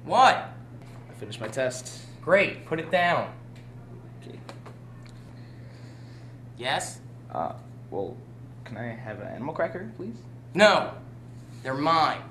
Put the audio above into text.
What? I finished my test. Great, put it down. Okay. Yes? Well, can I have an animal cracker, please? No, they're mine.